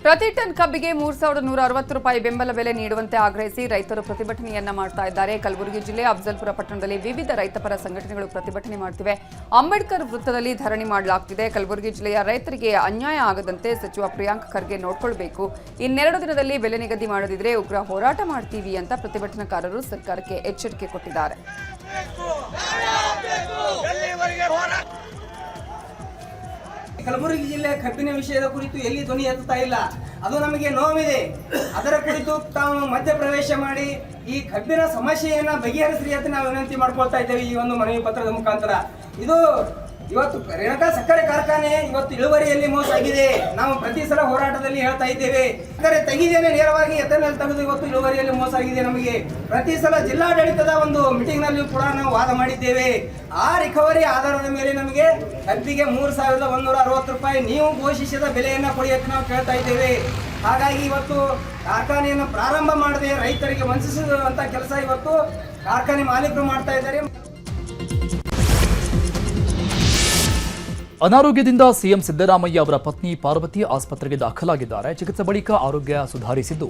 ಪ್ರತಿ ಟನ್ ಕಬ್ಬಿಗೆ 3,160 ರೂಪಾಯಿ ಬೆಂಬಲ ಬೆಲೆ ನೀಡುವಂತೆ ಆಗ್ರಹಿಸಿ ರೈತರು ಪ್ರತಿಭಟನೆಯನ್ನ ಮಾಡ್ತಾ ಇದ್ದಾರೆ. ಕಲಬುರಗಿ ಜಿಲ್ಲೆ ಅಫಜಲ್ಪುರ ಪಟ್ಟಣದಲ್ಲಿ ವಿವಿಧ ರೈತಪರ ಸಂಘಟನೆಗಳು ಪ್ರತಿಭಟನೆ ಮಾಡುತ್ತಿವೆ. ಅಂಬೇಡ್ಕರ್ ವೃತ್ತದಲ್ಲಿ ಧರಣಿ ಮಾಡಲಾಗುತ್ತಿದೆ. ಕಲಬುರಗಿ ಜಿಲ್ಲೆಯ ರೈತರಿಗೆ ಅನ್ಯಾಯ ಆಗದಂತೆ ಸಚಿವ ಪ್ರಿಯಾಂಕ್ ಖರ್ಗೆ ನೋಡಿಕೊಳ್ಳಬೇಕು. ಇನ್ನೆರಡು ದಿನದಲ್ಲಿ ಬೆಲೆ ನಿಗದಿ ಮಾಡದಿದ್ರೆ ಉಗ್ರ ಹೋರಾಟ ಮಾಡ್ತೀವಿ ಅಂತ ಪ್ರತಿಭಟನಾಕಾರರು ಸರ್ಕಾರಕ್ಕೆ ಎಚ್ಚರಿಕೆ ಕೊಟ್ಟಿದ್ದಾರೆ. ಕಲಬುರಗಿ ಜಿಲ್ಲೆ ಕಬ್ಬಿನ ವಿಷಯದ ಕುರಿತು ಎಲ್ಲಿ ಧ್ವನಿ ಎತ್ತುತ್ತಾ ಇಲ್ಲ. ಅದು ನಮಗೆ ನೋವಿದೆ. ಅದರ ಕುರಿತು ತಾವು ಮಧ್ಯಪ್ರವೇಶ ಮಾಡಿ ಈ ಕಬ್ಬಿನ ಸಮಸ್ಯೆಯನ್ನ ಬಗೆಹರಿಸ್ರಿ ಅಂತ ನಾವು ವಿನಂತಿ ಮಾಡ್ಕೊಳ್ತಾ ಇದ್ದೇವೆ ಈ ಒಂದು ಮನವಿ ಪತ್ರದ ಮುಖಾಂತರ. ಇದು ಇವತ್ತು ರೇಣುಕಾ ಸಕ್ಕರೆ ಕಾರ್ಖಾನೆ ಇವತ್ತು ಇಳುವರಿಯಲ್ಲಿ ಮೋಸ ಆಗಿದೆ. ನಾವು ಪ್ರತಿ ಸಲ ಹೋರಾಟದಲ್ಲಿ ಹೇಳ್ತಾ ಇದ್ದೇವೆ, ಸಕ್ಕರೆ ತೆಗಿದೇನೆ ನೇರವಾಗಿ ಎಥೆನಾಲ್ ತೆಗೆದು ಇವತ್ತು ಇಳುವರಿಯಲ್ಲಿ ಮೋಸ ಆಗಿದೆ. ನಮಗೆ ಪ್ರತಿ ಸಲ ಜಿಲ್ಲಾಡಳಿತದ ಒಂದು ಮೀಟಿಂಗ್ ನಲ್ಲಿ ಕೂಡ ನಾವು ವಾದ ಮಾಡಿದ್ದೇವೆ. ಆ ರಿಕವರಿ ಆಧಾರದ ಮೇಲೆ ನಮಗೆ ಕಬ್ಬಿಗೆ 3,160 ರೂಪಾಯಿ ನೀವು ಘೋಷಿಸಿದ ಬೆಲೆಯನ್ನ ಕೊಡಿ ಅಂತ ನಾವು ಕೇಳ್ತಾ ಇದ್ದೇವೆ. ಹಾಗಾಗಿ ಇವತ್ತು ಕಾರ್ಖಾನೆಯನ್ನು ಪ್ರಾರಂಭ ಮಾಡದೆ ರೈತರಿಗೆ ವಂಚಿಸುವಂತ ಕೆಲಸ ಇವತ್ತು ಕಾರ್ಖಾನೆ ಮಾಲೀಕರು ಮಾಡ್ತಾ ಇದ್ದಾರೆ. ಅನಾರೋಗ್ಯದಿಂದ ಸಿಎಂ ಸಿದ್ದರಾಮಯ್ಯ ಅವರ ಪತ್ನಿ ಪಾರ್ವತಿ ಆಸ್ಪತ್ರೆಗೆ ದಾಖಲಾಗಿದ್ದಾರೆ. ಚಿಕಿತ್ಸೆ ಬಳಿಕ ಆರೋಗ್ಯ ಸುಧಾರಿಸಿದ್ದು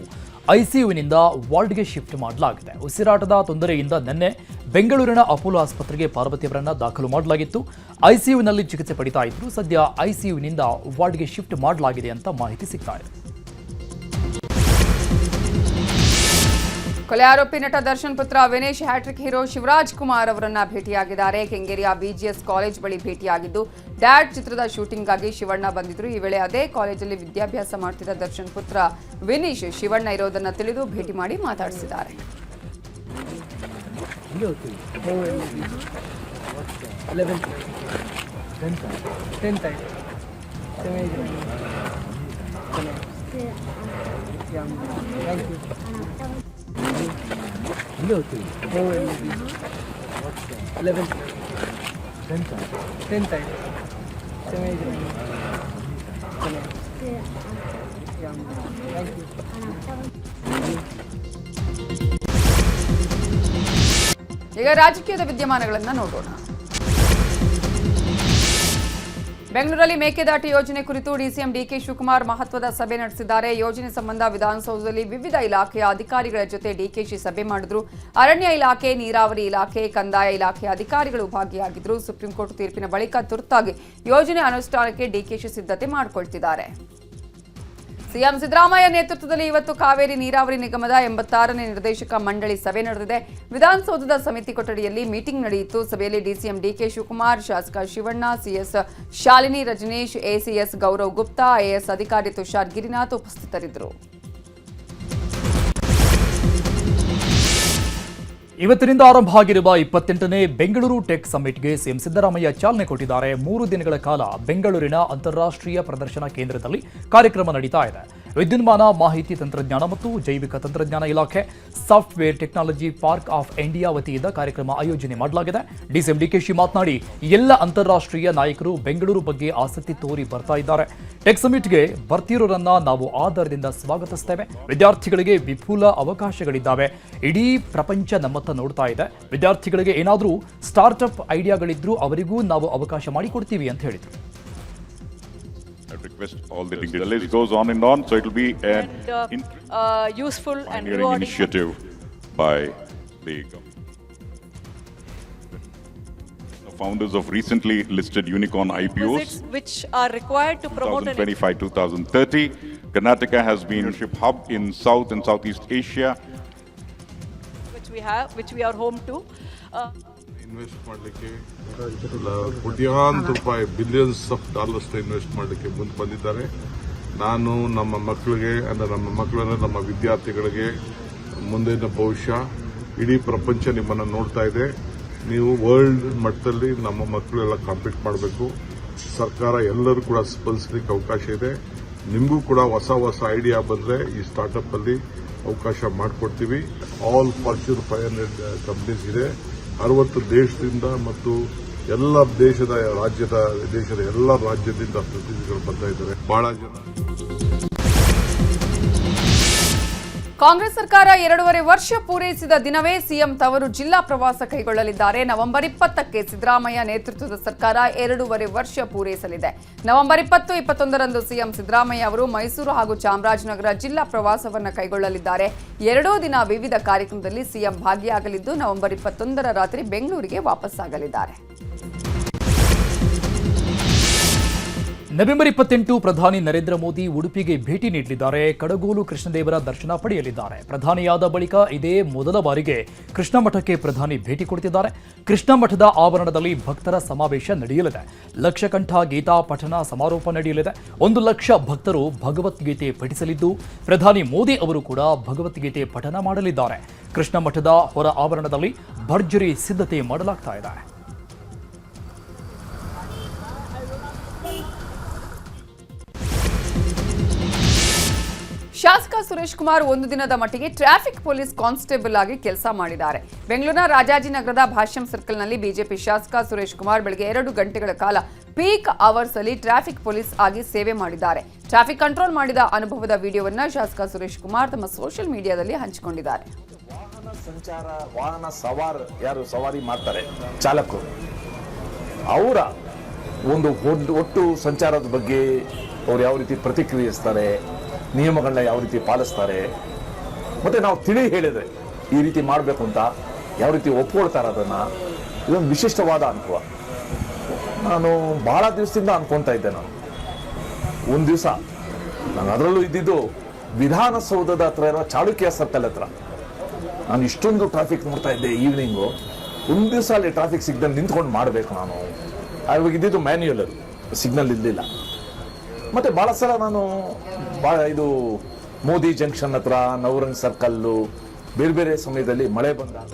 ಐಸಿಯುವಿನಿಂದ ವಾರ್ಡ್ಗೆ ಶಿಫ್ಟ್ ಮಾಡಲಾಗಿದೆ. ಉಸಿರಾಟದ ತೊಂದರೆಯಿಂದ ನಿನ್ನೆ ಬೆಂಗಳೂರಿನ ಅಪೋಲೋ ಆಸ್ಪತ್ರೆಗೆ ಪಾರ್ವತಿಯವರನ್ನ ದಾಖಲು ಮಾಡಲಾಗಿತ್ತು. ಐಸಿಯುವಿನಲ್ಲಿ ಚಿಕಿತ್ಸೆ ಪಡಿತಾ ಇದ್ರು. ಸದ್ಯ ಐಸಿಯುವಿನಿಂದ ವಾರ್ಡ್ಗೆ ಶಿಫ್ಟ್ ಮಾಡಲಾಗಿದೆ ಅಂತ ಮಾಹಿತಿ ಸಿಗ್ತಾ ಇದೆ. ಕೊಲೆ ಆರೋಪಿ ನಟ ದರ್ಶನ್ ಪುತ್ರ ವಿನೇಶ್ ಹ್ಯಾಟ್ರಿಕ್ ಹೀರೋ ಶಿವರಾಜ್ ಕುಮಾರ್ ಅವರನ್ನ ಭೇಟಿಯಾಗಿದ್ದಾರೆ. ಕೆಂಗೇರಿಯ ಬಿಜಿಎಸ್ ಕಾಲೇಜ್ ಬಳಿ ಭೇಟಿಯಾಗಿದ್ದು ಡ್ಯಾಡ್ ಚಿತ್ರದ ಶೂಟಿಂಗ್ಗಾಗಿ ಶಿವಣ್ಣ ಬಂದಿದ್ರು. ಈ ವೇಳೆ ಅದೇ ಕಾಲೇಜಲ್ಲಿ ವಿದ್ಯಾಭ್ಯಾಸ ಮಾಡ್ತಿದ್ದ ದರ್ಶನ್ ಪುತ್ರ ವಿನೀಶ್ ಶಿವಣ್ಣ ಇರೋದನ್ನ ತಿಳಿದು ಭೇಟಿ ಮಾಡಿ ಮಾತಾಡಿಸಿದ್ದಾರೆ. ಈಗ ರಾಜಕೀಯದ ವಿದ್ಯಮಾನಗಳನ್ನು ನೋಡೋಣ. ಬೆಂಗಳೂರಲ್ಲಿ ಮೇಕೆದಾಟು ಯೋಜನೆ ಕುರಿತು ಡಿಸಿಎಂ ಡಿಕೆ ಶಿವಕುಮಾರ್ ಮಹತ್ವದ ಸಭೆ ನಡೆಸಿದ್ದಾರೆ. ಯೋಜನೆ ಸಂಬಂಧ ವಿಧಾನಸೌಧದಲ್ಲಿ ವಿವಿಧ ಇಲಾಖೆಯ ಅಧಿಕಾರಿಗಳ ಜೊತೆ ಡಿಕೆಶಿ ಸಭೆ ಮಾಡಿದ್ರು. ಅರಣ್ಯ ಇಲಾಖೆ, ನೀರಾವರಿ ಇಲಾಖೆ, ಕಂದಾಯ ಇಲಾಖೆ ಅಧಿಕಾರಿಗಳು ಭಾಗಿಯಾಗಿದ್ರು. ಸುಪ್ರೀಂ ಕೋರ್ಟ್ ತೀರ್ಪಿನ ಬಳಿಕ ತುರ್ತಾಗಿ ಯೋಜನೆ ಅನುಷ್ಠಾನಕ್ಕೆ ಡಿಕೆಶಿ ಸಿದ್ಧತೆ ಮಾಡಿಕೊಳ್ತಿದ್ದಾರೆ. ಸಿಎಂ ಸಿದ್ದರಾಮಯ್ಯ ನೇತೃತ್ವದಲ್ಲಿ ಇವತ್ತು ಕಾವೇರಿ ನೀರಾವರಿ ನಿಗಮದ 86ನೇ ನಿರ್ದೇಶಕ ಮಂಡಳಿ ಸಭೆ ನಡೆದಿದೆ. ವಿಧಾನಸೌಧದ ಸಮಿತಿ ಕೊಠಡಿಯಲ್ಲಿ ಮೀಟಿಂಗ್ ನಡೆಯಿತು. ಸಭೆಯಲ್ಲಿ ಡಿಸಿಎಂ ಡಿಕೆ ಶಿವಕುಮಾರ್, ಶಾಸಕ Shivanna, CS Shalini Rajneesh, ACS Gaurav Gupta, IAS ಅಧಿಕಾರಿ ತುಷಾರ್ ಗಿರಿನಾಥ್ ಉಪಸ್ಥಿತರಿದ್ದರು. ಇವತ್ತಿನಿಂದ ಆರಂಭ ಆಗಿರುವ 28ನೇ ಬೆಂಗಳೂರು ಟೆಕ್ ಸಮ್ಮಿಟ್ಗೆ ಸಿಎಂ ಸಿದ್ದರಾಮಯ್ಯ ಚಾಲನೆ ಕೊಟ್ಟಿದ್ದಾರೆ. 3 ದಿನಗಳ ಕಾಲ ಬೆಂಗಳೂರಿನ ಅಂತಾರಾಷ್ಟ್ರೀಯ ಪ್ರದರ್ಶನ ಕೇಂದ್ರದಲ್ಲಿ ಕಾರ್ಯಕ್ರಮ ನಡೀತಾ ಇದೆ. ವಿದ್ಯುನ್ಮಾನ, ಮಾಹಿತಿ ತಂತ್ರಜ್ಞಾನ ಮತ್ತು ಜೈವಿಕ ತಂತ್ರಜ್ಞಾನ ಇಲಾಖೆ, software technology park of India ವತಿಯಿಂದ ಕಾರ್ಯಕ್ರಮ ಆಯೋಜನೆ ಮಾಡಲಾಗಿದೆ. ಡಿಸಿಎಂ ಡಿಕೆಶಿ ಮಾತನಾಡಿ, ಎಲ್ಲ ಅಂತಾರಾಷ್ಟ್ರೀಯ ನಾಯಕರು ಬೆಂಗಳೂರು ಬಗ್ಗೆ ಆಸಕ್ತಿ ತೋರಿ ಬರ್ತಾ ಇದ್ದಾರೆ. ಟೆಕ್ ಸಮಿಟ್ಗೆ ಬರ್ತಿರೋರನ್ನ ನಾವು ಆಧಾರದಿಂದ ಸ್ವಾಗತಿಸ್ತೇವೆ. ವಿದ್ಯಾರ್ಥಿಗಳಿಗೆ ವಿಪುಲ ಅವಕಾಶಗಳಿದ್ದಾವೆ. ಇಡೀ ಪ್ರಪಂಚ ನಮ್ಮತ್ತ ನೋಡ್ತಾ ಇದೆ. ವಿದ್ಯಾರ್ಥಿಗಳಿಗೆ ಏನಾದರೂ ಸ್ಟಾರ್ಟ್ಅಪ್ ಐಡಿಯಾಗಳಿದ್ರೂ ಅವರಿಗೂ ನಾವು ಅವಕಾಶ ಮಾಡಿಕೊಡ್ತೀವಿ ಅಂತ ಹೇಳಿದರು. I request all the the list goes on and on, so it will be an useful and rewarding initiative by the founders of recently listed unicorn IPOs, which are required to promote 2025-2030. Karnataka has been a leadership hub in South and Southeast Asia, which we are home to. Invest ಮಾಡಲಿಕ್ಕೆ ಕೋಟ್ಯಾಂತರ ರೂಪಾಯಿ billions of dollars invest ಮಾಡಲಿಕ್ಕೆ ಮುಂದೆ ಬಂದಿದ್ದಾರೆ. ನಾನು ನಮ್ಮ ಮಕ್ಕಳಿಗೆ ನಮ್ಮ ವಿದ್ಯಾರ್ಥಿಗಳಿಗೆ ಮುಂದಿನ ಭವಿಷ್ಯ, ಇಡೀ ಪ್ರಪಂಚ ನಿಮ್ಮನ್ನು ನೋಡ್ತಾ ಇದೆ. ನೀವು ವರ್ಲ್ಡ್ ಮಟ್ಟದಲ್ಲಿ ನಮ್ಮ ಮಕ್ಕಳೆಲ್ಲ ಕಾಂಪೀಟ್ ಮಾಡಬೇಕು. ಸರ್ಕಾರ ಎಲ್ಲರೂ ಕೂಡ ಸ್ಪಂದಿಸಲಿಕ್ಕೆ ಅವಕಾಶ ಇದೆ. ನಿಮಗೂ ಕೂಡ ಹೊಸ ಐಡಿಯಾ ಬಂದರೆ ಈ ಸ್ಟಾರ್ಟ್ಅಪ್ ಅಲ್ಲಿ ಅವಕಾಶ ಮಾಡಿಕೊಡ್ತೀವಿ. ಆಲ್ ಫಾರ್ಚ್ಯೂನ್ 500 ಕಂಪನೀಸ್ ಇದೆ. 60 ದೇಶದಿಂದ ಮತ್ತು ಎಲ್ಲ ದೇಶದ ಎಲ್ಲ ರಾಜ್ಯದಿಂದ ಪ್ರತಿನಿಧಿಗಳು ಬರ್ತಾ ಇದ್ದಾರೆ. ಬಹಳ ಜನ ಕಾಂಗ್ರೆಸ್ ಸರ್ಕಾರ 2.5 ವರ್ಷ ಪೂರೈಸಿದ ದಿನವೇ ಸಿಎಂ ತವರು ಜಿಲ್ಲಾ ಪ್ರವಾಸ ಕೈಗೊಳ್ಳಲಿದ್ದಾರೆ. ನವೆಂಬರ್ 20ಕ್ಕೆ ಸಿದ್ದರಾಮಯ್ಯ ನೇತೃತ್ವದ ಸರ್ಕಾರ 2.5 ವರ್ಷ ಪೂರೈಸಲಿದೆ. ನವೆಂಬರ್ 20, 21ರಂದು ಸಿಎಂ ಸಿದ್ದರಾಮಯ್ಯ ಅವರು ಮೈಸೂರು ಹಾಗೂ ಚಾಮರಾಜನಗರ ಜಿಲ್ಲಾ ಪ್ರವಾಸವನ್ನು ಕೈಗೊಳ್ಳಲಿದ್ದಾರೆ. 2 ದಿನ ವಿವಿಧ ಕಾರ್ಯಕ್ರಮದಲ್ಲಿ ಸಿಎಂ ಭಾಗಿಯಾಗಲಿದ್ದು ನವೆಂಬರ್ 21ರ ರಾತ್ರಿ ಬೆಂಗಳೂರಿಗೆ ವಾಪಸ್ಸಾಗಲಿದ್ದಾರೆ. ನವೆಂಬರ್ 28 ಪ್ರಧಾನಿ ನರೇಂದ್ರ ಮೋದಿ ಉಡುಪಿಗೆ ಭೇಟಿ ನೀಡಲಿದ್ದಾರೆ. ಕಡಗೋಲು ಕೃಷ್ಣದೇವರ ದರ್ಶನ ಪಡೆಯಲಿದ್ದಾರೆ. ಪ್ರಧಾನಿಯಾದ ಬಳಿಕ ಇದೇ ಮೊದಲ ಬಾರಿಗೆ ಕೃಷ್ಣ ಮಠಕ್ಕೆ ಪ್ರಧಾನಿ ಭೇಟಿ ಕೊಡುತ್ತಿದ್ದಾರೆ. ಕೃಷ್ಣ ಮಠದ ಆವರಣದಲ್ಲಿ ಭಕ್ತರ ಸಮಾವೇಶ ನಡೆಯಲಿದೆ. ಲಕ್ಷಕಂಠ ಗೀತಾ ಪಠಣ ಸಮಾರೋಪ ನಡೆಯಲಿದೆ. 1 ಲಕ್ಷ ಭಕ್ತರು ಭಗವದ್ಗೀತೆ ಪಠಿಸಲಿದ್ದು ಪ್ರಧಾನಿ ಮೋದಿ ಅವರು ಕೂಡ ಭಗವದ್ಗೀತೆ ಪಠಣ ಮಾಡಲಿದ್ದಾರೆ. ಕೃಷ್ಣ ಮಠದ ಹೊರ ಆವರಣದಲ್ಲಿ ಭರ್ಜರಿ ಸಿದ್ಧತೆ ಮಾಡಲಾಗ್ತಾ ಇದೆ. ಶಾಸಕ ಸುರೇಶ್ ಕುಮಾರ್ 1 ದಿನದ ಮಟ್ಟಿಗೆ ಟ್ರಾಫಿಕ್ ಪೊಲೀಸ್ ಕಾನ್ಸ್ಟೇಬಲ್ ಆಗಿ ಕೆಲಸ ಮಾಡಿದ್ದಾರೆ. ಬೆಂಗಳೂರಿನ ರಾಜಾಜಿನಗರದ ಭಾಷ್ಯಂ ಸರ್ಕಲ್ನಲ್ಲಿ ಬಿಜೆಪಿ ಶಾಸಕ ಸುರೇಶ್ ಕುಮಾರ್ ಬೆಳಗ್ಗೆ 2 ಗಂಟೆಗಳ ಕಾಲ ಪೀಕ್ ಅವರ್ಸ್ ಅಲ್ಲಿ ಟ್ರಾಫಿಕ್ ಪೊಲೀಸ್ ಆಗಿ ಸೇವೆ ಮಾಡಿದ್ದಾರೆ. ಟ್ರಾಫಿಕ್ ಕಂಟ್ರೋಲ್ ಮಾಡಿದ ಅನುಭವದ ವಿಡಿಯೋವನ್ನ ಶಾಸಕ ಸುರೇಶ್ ಕುಮಾರ್ ತಮ್ಮ ಸೋಷಿಯಲ್ ಮೀಡಿಯಾದಲ್ಲಿ ಹಂಚಿಕೊಂಡಿದ್ದಾರೆ. ವಾಹನ ಯಾರು ಸವಾರಿ ಮಾಡ್ತಾರೆ ಚಾಲಕರು, ಅವರ ಒಂದು ಒಟ್ಟು ಸಂಚಾರದ ಬಗ್ಗೆ ಅವ್ರು ಯಾವ ರೀತಿ ಪ್ರತಿಕ್ರಿಯಿಸ್ತಾರೆ, ನಿಯಮಗಳನ್ನ ಯಾವ ರೀತಿ ಪಾಲಿಸ್ತಾರೆ, ಮತ್ತೆ ನಾವು ತಿಳಿ ಹೇಳಿದ್ರೆ ಈ ರೀತಿ ಮಾಡಬೇಕು ಅಂತ ಯಾವ ರೀತಿ ಒಪ್ಕೊಳ್ತಾರೆ, ಇದೊಂದು ವಿಶಿಷ್ಟವಾದ ಅನುಭವ. ನಾನು ಬಹಳ ದಿವಸದಿಂದ ಅನ್ಕೊಂತಾ ಇದ್ದೆ. ಒಂದು ದಿವಸ ನಾನು ಅದರಲ್ಲೂ ಇದ್ದಿದ್ದು ವಿಧಾನಸೌಧದ ಹತ್ರ ಇರೋ ಚಾಲುಕ್ಯ ಸರ್ಕಲ್ ಹತ್ರ. ನಾನು ಇಷ್ಟೊಂದು ಟ್ರಾಫಿಕ್ ನೋಡ್ತಾ ಇದ್ದೆ ಈವ್ನಿಂಗು. ಒಂದು ದಿವಸ ಅಲ್ಲಿ ಟ್ರಾಫಿಕ್ ಸಿಗ್ನಲ್ ನಿಂತ್ಕೊಂಡು ಮಾಡಬೇಕು. ನಾನು ಅವಾಗ ಇದ್ದಿದ್ದು ಮ್ಯಾನ್ಯುಯಲ್, ಅದು ಸಿಗ್ನಲ್ ಇರಲಿಲ್ಲ. ಮತ್ತೆ ಬಹಳ ಸಲ ನಾನು ಇದು ಮೋದಿ ಜಂಕ್ಷನ್ ಹತ್ರ, ನವರಂಗ್ ಸರ್ಕಲ್ಲು, ಬೇರೆ ಬೇರೆ ಸಮಯದಲ್ಲಿ ಮಳೆ ಬಂದಾಗ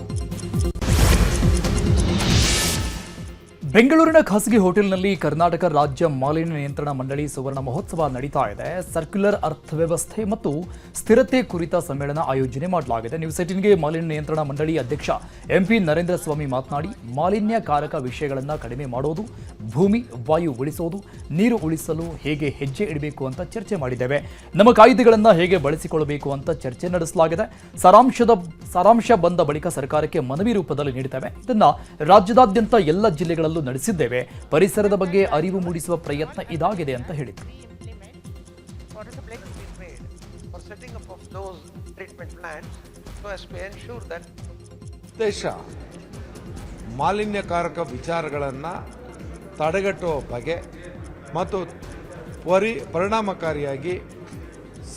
ಬೆಂಗಳೂರಿನ ಖಾಸಗಿ ಹೋಟೆಲ್ನಲ್ಲಿ ಕರ್ನಾಟಕ ರಾಜ್ಯ ಮಾಲಿನ್ಯ ನಿಯಂತ್ರಣ ಮಂಡಳಿ ಸುವರ್ಣ ಮಹೋತ್ಸವ ನಡೀತಾ ಇದೆ. ಸರ್ಕ್ಯುಲರ್ ಅರ್ಥವ್ಯವಸ್ಥೆ ಮತ್ತು ಸ್ಥಿರತೆ ಕುರಿತ ಸಮ್ಮೇಳನ ಆಯೋಜನೆ ಮಾಡಲಾಗಿದೆ. ನ್ಯೂಸ್ 18ಗೆ ಮಾಲಿನ್ಯ ನಿಯಂತ್ರಣ ಮಂಡಳಿ ಅಧ್ಯಕ್ಷ ಎಂಪಿ ನರೇಂದ್ರ ಸ್ವಾಮಿ ಮಾತನಾಡಿ, ಮಾಲಿನ್ಯಕಾರಕ ವಿಷಯಗಳನ್ನು ಕಡಿಮೆ ಮಾಡೋದು, ಭೂಮಿ ವಾಯು ಉಳಿಸೋದು, ನೀರು ಉಳಿಸಲು ಹೇಗೆ ಹೆಜ್ಜೆ ಇಡಬೇಕು ಅಂತ ಚರ್ಚೆ ಮಾಡಿದ್ದೇವೆ. ನಮ್ಮ ಕಾಯ್ದೆಗಳನ್ನು ಹೇಗೆ ಬಳಸಿಕೊಳ್ಳಬೇಕು ಅಂತ ಚರ್ಚೆ ನಡೆಸಲಾಗಿದೆ. ಸಾರಾಂಶ ಬಂದ ಬಳಿಕ ಸರ್ಕಾರಕ್ಕೆ ಮನವಿ ರೂಪದಲ್ಲಿ ನೀಡುತ್ತೇವೆ. ಇದನ್ನ ರಾಜ್ಯದಾದ್ಯಂತ ಎಲ್ಲ ಜಿಲ್ಲೆಗಳಲ್ಲೂ ನಡೆಸಿದ್ದೇವೆ. ಪರಿಸರದ ಬಗ್ಗೆ ಅರಿವು ಮೂಡಿಸುವ ಪ್ರಯತ್ನ ಇದಾಗಿದೆ ಅಂತ ಹೇಳಿದರು. ದೇಶ ಮಾಲಿನ್ಯಕಾರಕ ವಿಚಾರಗಳನ್ನು ತಡೆಗಟ್ಟುವ ಬಗೆ ಮತ್ತು ಪರಿಣಾಮಕಾರಿಯಾಗಿ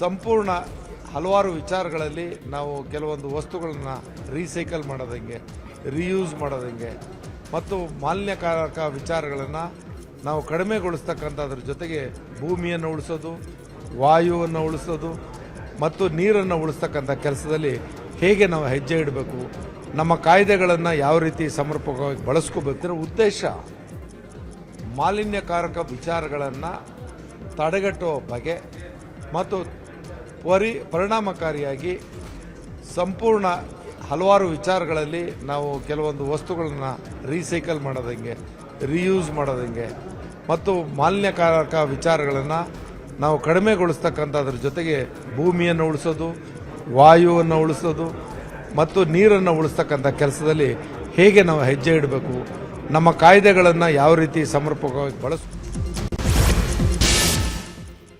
ಸಂಪೂರ್ಣ ಹಲವಾರು ವಿಚಾರಗಳಲ್ಲಿ ನಾವು ಕೆಲವೊಂದು ವಸ್ತುಗಳನ್ನು ರೀಸೈಕಲ್ ಮಾಡೋದಂಗೆ, ರೀಯೂಸ್ ಮಾಡೋದಂಗೆ ಮತ್ತು ಮಾಲಿನ್ಯಕಾರಕ ವಿಚಾರಗಳನ್ನು ನಾವು ಕಡಿಮೆಗೊಳಿಸ್ತಕ್ಕಂಥದ್ರ ಜೊತೆಗೆ ಭೂಮಿಯನ್ನು ಉಳಿಸೋದು, ವಾಯುವನ್ನು ಉಳಿಸೋದು ಮತ್ತು ನೀರನ್ನು ಉಳಿಸ್ತಕ್ಕಂಥ ಕೆಲಸದಲ್ಲಿ ಹೇಗೆ ನಾವು ಹೆಜ್ಜೆ ಇಡಬೇಕು, ನಮ್ಮ ಕಾಯ್ದೆಗಳನ್ನು ಯಾವ ರೀತಿ ಸಮರ್ಪಕವಾಗಿ ಬಳಸ್ಕೋಬೇಕು. ಉದ್ದೇಶ ಮಾಲಿನ್ಯಕಾರಕ ವಿಚಾರಗಳನ್ನು ತಡೆಗಟ್ಟುವ ಬಗೆ ಮತ್ತು ಪರಿಣಾಮಕಾರಿಯಾಗಿ ಸಂಪೂರ್ಣ ಹಲವಾರು ವಿಚಾರಗಳಲ್ಲಿ ನಾವು ಕೆಲವೊಂದು ವಸ್ತುಗಳನ್ನು ರೀಸೈಕಲ್ ಮಾಡೋದಂಗೆ, ರೀಯೂಸ್ ಮಾಡೋದಂಗೆ ಮತ್ತು ಮಾಲಿನ್ಯಕಾರಕ ವಿಚಾರಗಳನ್ನು ನಾವು ಕಡಿಮೆಗೊಳಿಸ್ತಕ್ಕಂಥದ್ರ ಜೊತೆಗೆ ಭೂಮಿಯನ್ನು ಉಳಿಸೋದು, ವಾಯುವನ್ನು ಉಳಿಸೋದು ಮತ್ತು ನೀರನ್ನು ಉಳಿಸ್ತಕ್ಕಂಥ ಕೆಲಸದಲ್ಲಿ ಹೇಗೆ ನಾವು ಹೆಜ್ಜೆ ಇಡಬೇಕು, ನಮ್ಮ ಕಾಯ್ದೆಗಳನ್ನು ಯಾವ ರೀತಿ ಸಮರ್ಪಕವಾಗಿ ಬಳಸಬೇಕು.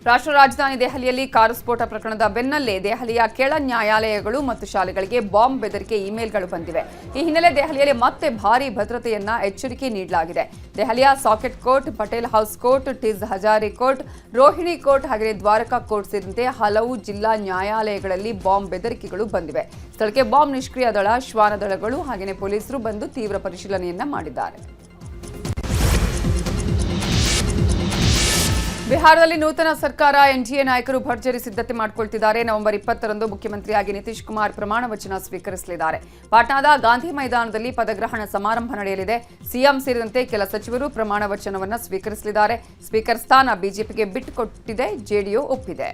ರಾಷ್ಟ್ರ ರಾಜಧಾನಿ ದೆಹಲಿಯಲ್ಲಿ ಕಾರು ಸ್ಫೋಟ ಪ್ರಕರಣದ ಬೆನ್ನಲ್ಲೇ ದೆಹಲಿಯ ಕೆಳ ನ್ಯಾಯಾಲಯಗಳು ಮತ್ತು ಶಾಲೆಗಳಿಗೆ ಬಾಂಬ್ ಬೆದರಿಕೆ ಇಮೇಲ್ಗಳು ಬಂದಿವೆ. ಈ ಹಿನ್ನೆಲೆ ದೆಹಲಿಯಲ್ಲಿ ಮತ್ತೆ ಭಾರೀ ಭದ್ರತೆಯನ್ನ ಎಚ್ಚರಿಕೆ ನೀಡಲಾಗಿದೆ. ದೆಹಲಿಯ socket court, Patel house court, ಟಿಸ್ Hazari court, Rohini court ಹಾಗೆಯೇ ದ್ವಾರಕಾ ಕೋರ್ಟ್ ಸೇರಿದಂತೆ ಹಲವು ಜಿಲ್ಲಾ ನ್ಯಾಯಾಲಯಗಳಲ್ಲಿ ಬಾಂಬ್ ಬೆದರಿಕೆಗಳು ಬಂದಿವೆ. ಸ್ಥಳಕ್ಕೆ ಬಾಂಬ್ ನಿಷ್ಕ್ರಿಯ ದಳ, ಶ್ವಾನ ದಳಗಳು ಹಾಗೆಯೇ ಪೊಲೀಸರು ಬಂದು ತೀವ್ರ ಪರಿಶೀಲನೆಯನ್ನ ಮಾಡಿದ್ದಾರೆ. ಬಿಹಾರದಲ್ಲಿ ನೂತನ ಸರ್ಕಾರ, ಎನ್ಡಿಎ ನಾಯಕರು ಭರ್ಜರಿ ಸಿದ್ಧತೆ ಮಾಡಿಕೊಳ್ತಿದ್ದಾರೆ. ನವೆಂಬರ್ 20ರಂದು ಮುಖ್ಯಮಂತ್ರಿಯಾಗಿ ನಿತೀಶ್ ಕುಮಾರ್ ಪ್ರಮಾಣ ವಚನ ಸ್ವೀಕರಿಸಲಿದ್ದಾರೆ. ಪಾಟ್ನಾದ ಗಾಂಧಿ ಮೈದಾನದಲ್ಲಿ ಪದಗ್ರಹಣ ಸಮಾರಂಭ ನಡೆಯಲಿದೆ. ಸಿಎಂ ಸೇರಿದಂತೆ ಕೆಲ ಸಚಿವರು ಪ್ರಮಾಣ ವಚನವನ್ನು ಸ್ವೀಕರಿಸಲಿದ್ದಾರೆ. ಸ್ಪೀಕರ್ ಸ್ಥಾನ ಬಿಜೆಪಿಗೆ ಬಿಟ್ಟುಕೊಟ್ಟಿದೆ, ಜೆಡಿಯು ಒಪ್ಪಿದೆ.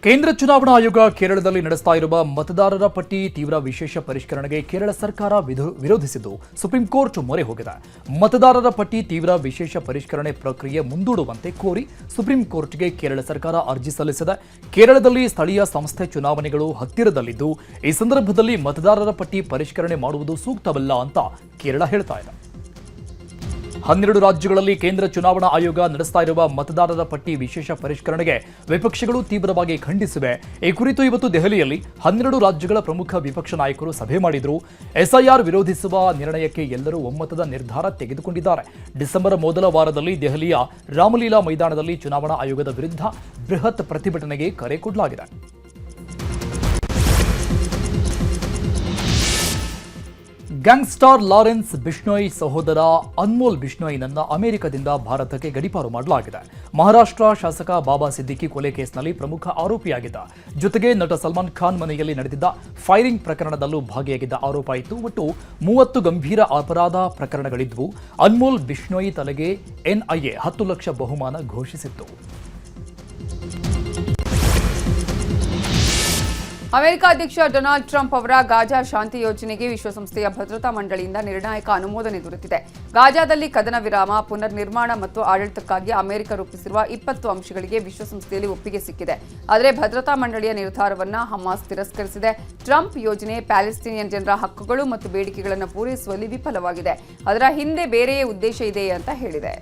ಕೇಂದ್ರ ಚುನಾವಣಾ ಆಯೋಗ ಕೇರಳದಲ್ಲಿ ನಡೆಸ್ತಾ ಇರುವ ಮತದಾರರ ಪಟ್ಟಿ ತೀವ್ರ ವಿಶೇಷ ಪರಿಷ್ಕರಣೆಗೆ ಕೇರಳ ಸರ್ಕಾರ ವಿರೋಧಿಸಿದ್ದು ಸುಪ್ರೀಂ ಕೋರ್ಟ್ ಮೊರೆ ಹೋಗಿದೆ. ಮತದಾರರ ಪಟ್ಟಿ ತೀವ್ರ ವಿಶೇಷ ಪರಿಷ್ಕರಣೆ ಪ್ರಕ್ರಿಯೆ ಮುಂದೂಡುವಂತೆ ಕೋರಿ ಸುಪ್ರೀಂ ಕೋರ್ಟ್ಗೆ ಕೇರಳ ಸರ್ಕಾರ ಅರ್ಜಿ ಸಲ್ಲಿಸಿದೆ. ಕೇರಳದಲ್ಲಿ ಸ್ಥಳೀಯ ಸಂಸ್ಥೆ ಚುನಾವಣೆಗಳು ಹತ್ತಿರದಲ್ಲಿದ್ದು ಈ ಸಂದರ್ಭದಲ್ಲಿ ಮತದಾರರ ಪಟ್ಟಿ ಪರಿಷ್ಕರಣೆ ಮಾಡುವುದು ಸೂಕ್ತವಲ್ಲ ಅಂತ ಕೇರಳ ಹೇಳ್ತಾ ಇದೆ. 12 ರಾಜ್ಯಗಳಲ್ಲಿ ಕೇಂದ್ರ ಚುನಾವಣಾ ಆಯೋಗ ನಡೆಸ್ತಾ ಇರುವ ಮತದಾರರ ಪಟ್ಟಿ ವಿಶೇಷ ಪರಿಷ್ಕರಣೆಗೆ ವಿಪಕ್ಷಗಳು ತೀವ್ರವಾಗಿ ಖಂಡಿಸಿವೆ. ಈ ಕುರಿತು ಇವತ್ತು ದೆಹಲಿಯಲ್ಲಿ 12 ರಾಜ್ಯಗಳ ಪ್ರಮುಖ ವಿಪಕ್ಷ ನಾಯಕರು ಸಭೆ ಮಾಡಿದ್ರು. ಎಸ್ಐಆರ್ ವಿರೋಧಿಸುವ ನಿರ್ಣಯಕ್ಕೆ ಎಲ್ಲರೂ ಒಮ್ಮತದ ನಿರ್ಧಾರ ತೆಗೆದುಕೊಂಡಿದ್ದಾರೆ. ಡಿಸೆಂಬರ್ ಮೊದಲ ವಾರದಲ್ಲಿ ದೆಹಲಿಯ ರಾಮಲೀಲಾ ಮೈದಾನದಲ್ಲಿ ಚುನಾವಣಾ ಆಯೋಗದ ವಿರುದ್ಧ ಬೃಹತ್ ಪ್ರತಿಭಟನೆಗೆ ಕರೆ ಕೊಡಲಾಗಿದೆ. ಗ್ಯಾಂಗ್ಸ್ಟಾರ್ ಲಾರೆನ್ಸ್ ಬಿಷ್ಣೋಯ್ ಸಹೋದರ ಅನ್ಮೋಲ್ ಬಿಷ್ಣೋಯ್ನನ್ನ ಅಮೆರಿಕದಿಂದ ಭಾರತಕ್ಕೆ ಗಡೀಪಾರು ಮಾಡಲಾಗಿದೆ. ಮಹಾರಾಷ್ಟ್ರ ಶಾಸಕ ಬಾಬಾ ಸಿದ್ದಿಕಿ ಕೊಲೆ ಕೇಸ್ನಲ್ಲಿ ಪ್ರಮುಖ ಆರೋಪಿಯಾಗಿದ್ದ. ಜೊತೆಗೆ ನಟ ಸಲ್ಮಾನ್ ಖಾನ್ ಮನೆಯಲ್ಲಿ ನಡೆದಿದ್ದ ಫೈರಿಂಗ್ ಪ್ರಕರಣದಲ್ಲೂ ಭಾಗಿಯಾಗಿದ್ದ ಆರೋಪ ಇತ್ತು. ಒಟ್ಟು 30 ಗಂಭೀರ ಅಪರಾಧ ಪ್ರಕರಣಗಳಿದ್ವು. ಅನ್ಮೋಲ್ ಬಿಷ್ಣೋಯ್ ತಲೆಗೆ ಎನ್ಐಎ 10 ಲಕ್ಷ ಬಹುಮಾನ ಘೋಷಿಸಿತ್ತು. ಅಮೆರಿಕ ಅಧ್ಯಕ್ಷ ಡೊನಾಲ್ಡ್ ಟ್ರಂಪ್ ಅವರ ಗಾಜಾ ಶಾಂತಿ ಯೋಜನೆಗೆ ವಿಶ್ವಸಂಸ್ಥೆಯ ಭದ್ರತಾ ಮಂಡಳಿಯಿಂದ ನಿರ್ಣಾಯಕ ಅನುಮೋದನೆ ದೊರೆತಿದೆ. ಗಾಜಾದಲ್ಲಿ ಕದನ ವಿರಾಮ, ಪುನರ್ ನಿರ್ಮಾಣ ಮತ್ತು ಆಡಳಿತಕ್ಕಾಗಿ ಅಮೆರಿಕ ರೂಪಿಸಿರುವ 20 ಅಂಶಗಳಿಗೆ ವಿಶ್ವಸಂಸ್ಥೆಯಲ್ಲಿ ಒಪ್ಪಿಗೆ ಸಿಕ್ಕಿದೆ. ಆದರೆ ಭದ್ರತಾ ಮಂಡಳಿಯ ನಿರ್ಧಾರವನ್ನು ಹಮಾಸ್ ತಿರಸ್ಕರಿಸಿದೆ. ಟ್ರಂಪ್ ಯೋಜನೆ ಪ್ಯಾಲೆಸ್ತೀನಿಯನ್ ಜನರ ಹಕ್ಕುಗಳು ಮತ್ತು ಬೇಡಿಕೆಗಳನ್ನು ಪೂರೈಸುವಲ್ಲಿ ವಿಫಲವಾಗಿದೆ. ಅದರ ಹಿಂದೆ ಬೇರೆಯೇ ಉದ್ದೇಶ ಇದೆ ಅಂತ ಹೇಳಿದೆ.